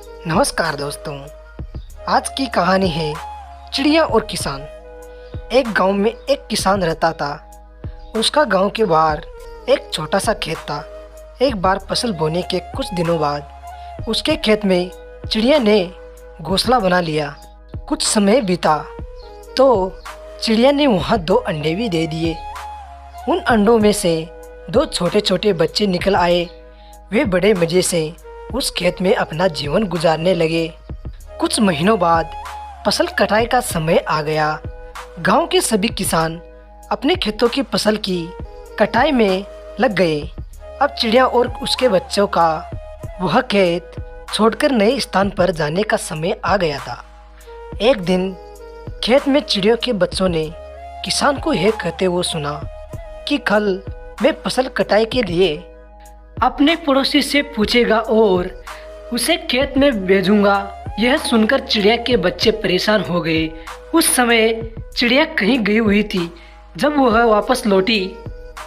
नमस्कार दोस्तों। आज की कहानी है चिड़िया और किसान। एक गांव में एक किसान रहता था। उसका गांव के बाहर एक छोटा सा खेत था। एक बार फसल बोने के कुछ दिनों बाद उसके खेत में चिड़िया ने घोंसला बना लिया। कुछ समय बीता तो चिड़िया ने वहाँ 2 अंडे भी दे दिए। उन अंडों में से 2 छोटे छोटे बच्चे निकल आए। वे बड़े मज़े से उस खेत में अपना जीवन गुजारने लगे। कुछ महीनों बाद फसल कटाई का समय आ गया। गांव के सभी किसान अपने खेतों की फसल की कटाई में लग गए। अब चिड़िया और उसके बच्चों का वह खेत छोड़कर नए स्थान पर जाने का समय आ गया था। एक दिन खेत में चिड़ियों के बच्चों ने किसान को यह कहते हुए सुना कि कल मैं फसल कटाई के लिए अपने पड़ोसी से पूछेगा और उसे खेत में भेजूंगा। यह सुनकर चिड़िया के बच्चे परेशान हो गए। उस समय चिड़िया कहीं गई हुई थी। जब वह वापस लौटी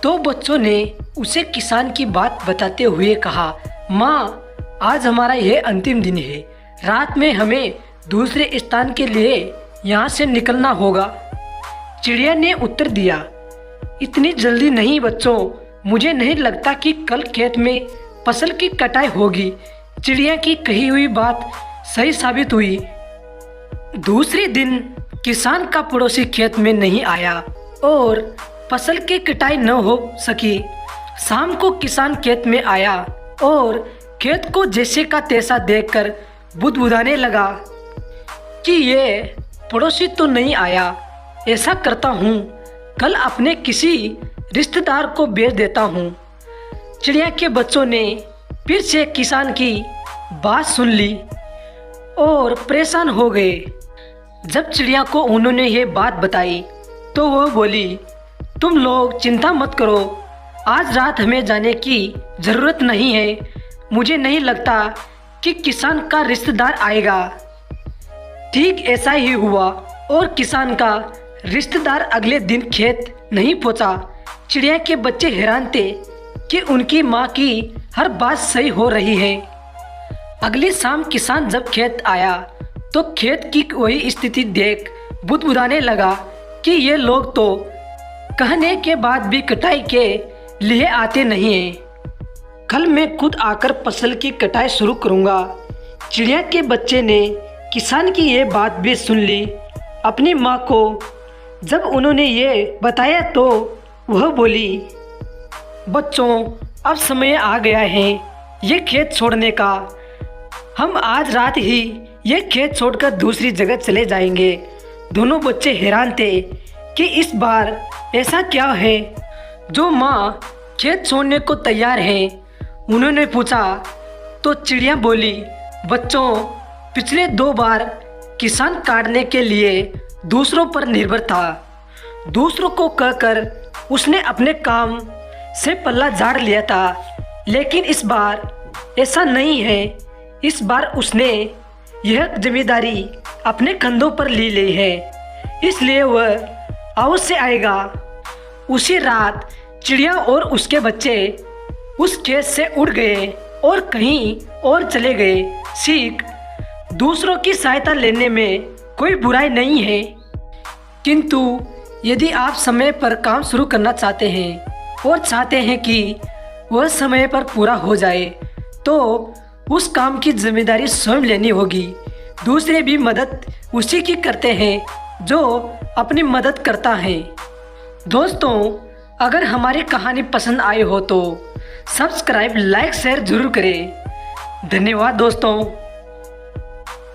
तो बच्चों ने उसे किसान की बात बताते हुए कहा, माँ, आज हमारा यह अंतिम दिन है। रात में हमें दूसरे स्थान के लिए यहाँ से निकलना होगा। चिड़िया ने उत्तर दिया, इतनी जल्दी नहीं बच्चों, मुझे नहीं लगता कि कल खेत में फसल की कटाई होगी। चिड़िया की कही हुई बात सही साबित हुई। दूसरे दिन किसान का पड़ोसी खेत में नहीं आया और फसल की कटाई न हो सकी। शाम को किसान खेत में आया और खेत को जैसे का तैसा देखकर बुदबुदाने लगा कि ये पड़ोसी तो नहीं आया। ऐसा करता हूँ, कल अपने किसी रिश्तेदार को भेज देता हूँ। चिड़िया के बच्चों ने फिर से किसान की बात सुन ली और परेशान हो गए। जब चिड़िया को उन्होंने ये बात बताई तो वह बोली, तुम लोग चिंता मत करो, आज रात हमें जाने की ज़रूरत नहीं है। मुझे नहीं लगता कि किसान का रिश्तेदार आएगा। ठीक ऐसा ही हुआ और किसान का रिश्तेदार अगले दिन खेत नहीं पहुंचा। चिड़िया के बच्चे हैरान थे कि उनकी माँ की हर बात सही हो रही है। अगली शाम किसान जब खेत आया तो खेत की वही स्थिति देख बुदबुदाने लगा कि ये लोग तो कहने के बाद भी कटाई के लिए आते नहीं हैं। कल मैं खुद आकर फसल की कटाई शुरू करूँगा। चिड़िया के बच्चे ने किसान की ये बात भी सुन ली। अपनी माँ को जब उन्होंने ये बताया तो वह बोली, बच्चों, अब समय आ गया है ये खेत छोड़ने का। हम आज रात ही ये खेत छोड़कर दूसरी जगह चले जाएंगे। दोनों बच्चे हैरान थे कि इस बार ऐसा क्या है जो माँ खेत छोड़ने को तैयार है। उन्होंने पूछा तो चिड़िया बोली, बच्चों, पिछले 2 बार किसान काटने के लिए दूसरों पर निर्भर था। दूसरों को कहकर उसने अपने काम से पल्ला झाड़ लिया था, लेकिन इस बार ऐसा नहीं है। इस बार उसने यह जिम्मेदारी अपने कंधों पर ले ली है, इसलिए वह अवश्य आएगा। उसी रात चिड़िया और उसके बच्चे उस खेत से उड़ गए और कहीं और चले गए। सीख, दूसरों की सहायता लेने में कोई बुराई नहीं है, किंतु यदि आप समय पर काम शुरू करना चाहते हैं और चाहते हैं कि वह समय पर पूरा हो जाए तो उस काम की जिम्मेदारी स्वयं लेनी होगी। दूसरे भी मदद उसी की करते हैं जो अपनी मदद करता है। दोस्तों, अगर हमारी कहानी पसंद आई हो तो सब्सक्राइब, लाइक, शेयर जरूर करें। धन्यवाद दोस्तों।